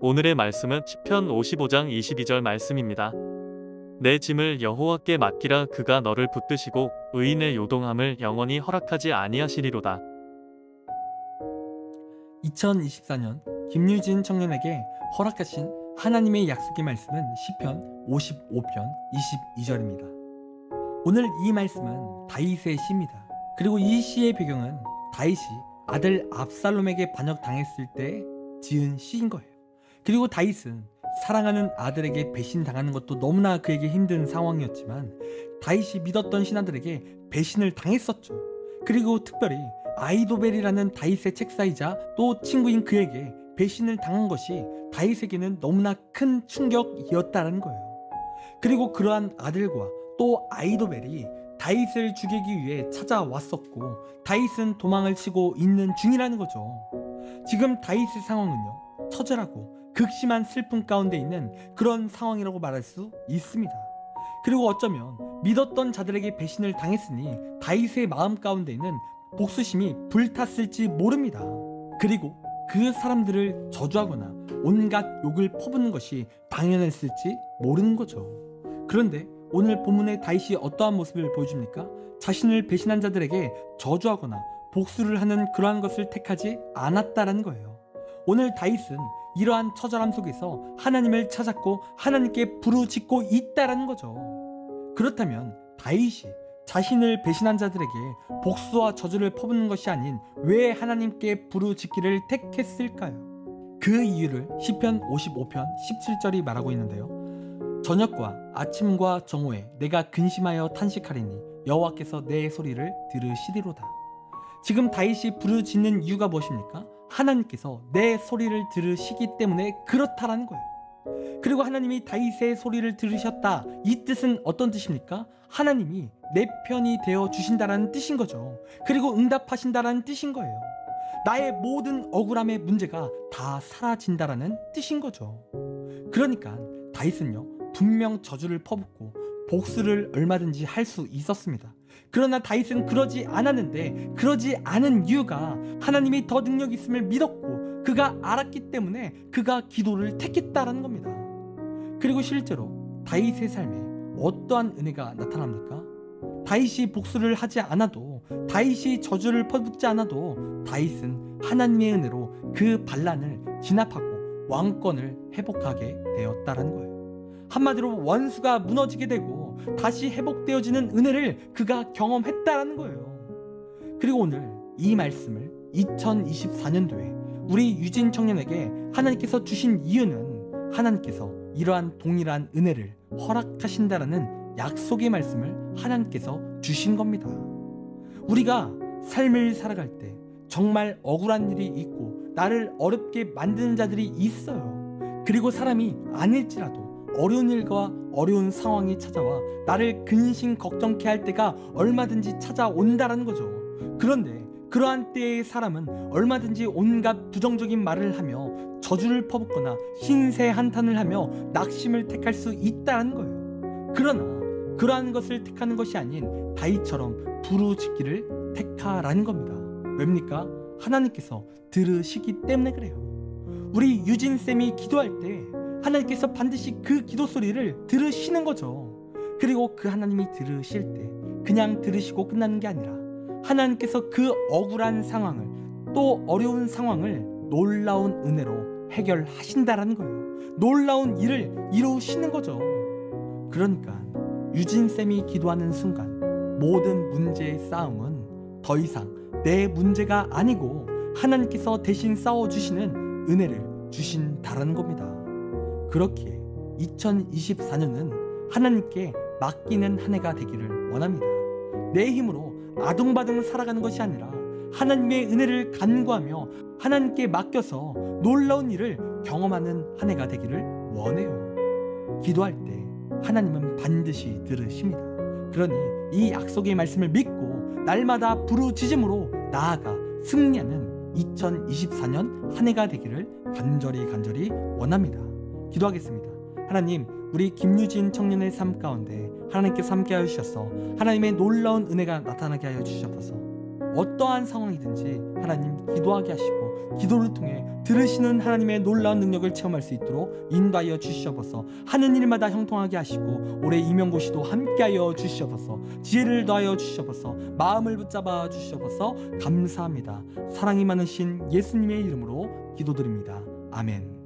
오늘의 말씀은 시편 55장 22절 말씀입니다. 내 짐을 여호와께 맡기라. 그가 너를 붙드시고 의인의 요동함을 영원히 허락하지 아니하시리로다. 2024년 김유진 청년에게 허락하신 하나님의 약속의 말씀은 시편 55편 22절입니다. 오늘 이 말씀은 다윗의 시입니다. 그리고 이 시의 배경은 다윗이 아들 압살롬에게 반역당했을 때 지은 시인 거예요. 그리고 다윗은 사랑하는 아들에게 배신당하는 것도 너무나 그에게 힘든 상황이었지만 다윗이 믿었던 신하들에게 배신을 당했었죠. 그리고 특별히 아이도벨이라는 다윗의 책사이자 또 친구인 그에게 배신을 당한 것이 다윗에게는 너무나 큰 충격이었다는 거예요. 그리고 그러한 아들과 또 아이도벨이 다윗을 죽이기 위해 찾아왔었고 다윗은 도망을 치고 있는 중이라는 거죠. 지금 다윗의 상황은요, 처절하고 극심한 슬픔 가운데 있는 그런 상황이라고 말할 수 있습니다. 그리고 어쩌면 믿었던 자들에게 배신을 당했으니 다윗의 마음 가운데는 복수심이 불탔을지 모릅니다. 그리고 그 사람들을 저주하거나 온갖 욕을 퍼붓는 것이 당연했을지 모르는 거죠. 그런데 오늘 본문의 다윗이 어떠한 모습을 보여줍니까? 자신을 배신한 자들에게 저주하거나 복수를 하는 그러한 것을 택하지 않았다라는 거예요. 오늘 다윗은 이러한 처절함 속에서 하나님을 찾았고 하나님께 부르짖고 있다라는 거죠. 그렇다면 다윗이 자신을 배신한 자들에게 복수와 저주를 퍼붓는 것이 아닌 왜 하나님께 부르짖기를 택했을까요? 그 이유를 시편 55편 17절이 말하고 있는데요. 저녁과 아침과 정오에 내가 근심하여 탄식하리니 여호와께서 내 소리를 들으시리로다. 지금 다윗이 부르짖는 이유가 무엇입니까? 하나님께서 내 소리를 들으시기 때문에 그렇다라는 거예요. 그리고 하나님이 다윗의 소리를 들으셨다, 이 뜻은 어떤 뜻입니까? 하나님이 내 편이 되어 주신다라는 뜻인 거죠. 그리고 응답하신다라는 뜻인 거예요. 나의 모든 억울함의 문제가 다 사라진다라는 뜻인 거죠. 그러니까 다윗은요, 분명 저주를 퍼붓고 복수를 얼마든지 할 수 있었습니다. 그러나 다윗은 그러지 않았는데, 그러지 않은 이유가 하나님이 더 능력 있음을 믿었고 그가 알았기 때문에 그가 기도를 택했다라는 겁니다. 그리고 실제로 다윗의 삶에 어떠한 은혜가 나타납니까? 다윗이 복수를 하지 않아도, 다윗이 저주를 퍼붓지 않아도 다윗은 하나님의 은혜로 그 반란을 진압하고 왕권을 회복하게 되었다라는 거예요. 한마디로 원수가 무너지게 되고 다시 회복되어지는 은혜를 그가 경험했다라는 거예요. 그리고 오늘 이 말씀을 2024년도에 우리 유진 청년에게 하나님께서 주신 이유는 하나님께서 이러한 동일한 은혜를 허락하신다라는 약속의 말씀을 하나님께서 주신 겁니다. 우리가 삶을 살아갈 때 정말 억울한 일이 있고 나를 어렵게 만드는 자들이 있어요. 그리고 사람이 아닐지라도 어려운 일과 어려운 상황이 찾아와 나를 근심 걱정케 할 때가 얼마든지 찾아온다라는 거죠. 그런데 그러한 때의 사람은 얼마든지 온갖 부정적인 말을 하며 저주를 퍼붓거나 신세 한탄을 하며 낙심을 택할 수 있다는 거예요. 그러나 그러한 것을 택하는 것이 아닌 다윗처럼 부르짖기를 택하라는 겁니다. 왜입니까? 하나님께서 들으시기 때문에 그래요. 우리 유진쌤이 기도할 때 하나님께서 반드시 그 기도 소리를 들으시는 거죠. 그리고 그 하나님이 들으실 때 그냥 들으시고 끝나는 게 아니라 하나님께서 그 억울한 상황을, 또 어려운 상황을 놀라운 은혜로 해결하신다라는 거예요. 놀라운 일을 이루시는 거죠. 그러니까 유진쌤이 기도하는 순간 모든 문제의 싸움은 더 이상 내 문제가 아니고 하나님께서 대신 싸워주시는 은혜를 주신다라는 겁니다. 그렇기에 2024년은 하나님께 맡기는 한 해가 되기를 원합니다. 내 힘으로 아둥바둥 살아가는 것이 아니라 하나님의 은혜를 간구하며 하나님께 맡겨서 놀라운 일을 경험하는 한 해가 되기를 원해요. 기도할 때 하나님은 반드시 들으십니다. 그러니 이 약속의 말씀을 믿고 날마다 부르짖음으로 나아가 승리하는 2024년 한 해가 되기를 간절히 원합니다. 기도하겠습니다. 하나님, 우리 김유진 청년의 삶 가운데 하나님께서 함께하여 주셔서 하나님의 놀라운 은혜가 나타나게 하여 주시옵소서. 어떠한 상황이든지 하나님 기도하게 하시고 기도를 통해 들으시는 하나님의 놀라운 능력을 체험할 수 있도록 인도하여 주시옵소서. 하는 일마다 형통하게 하시고 올해 임용고시도 함께하여 주시옵소서. 지혜를 더하여 주시옵소서. 마음을 붙잡아 주시옵소서. 감사합니다. 사랑이 많으신 예수님의 이름으로 기도드립니다. 아멘.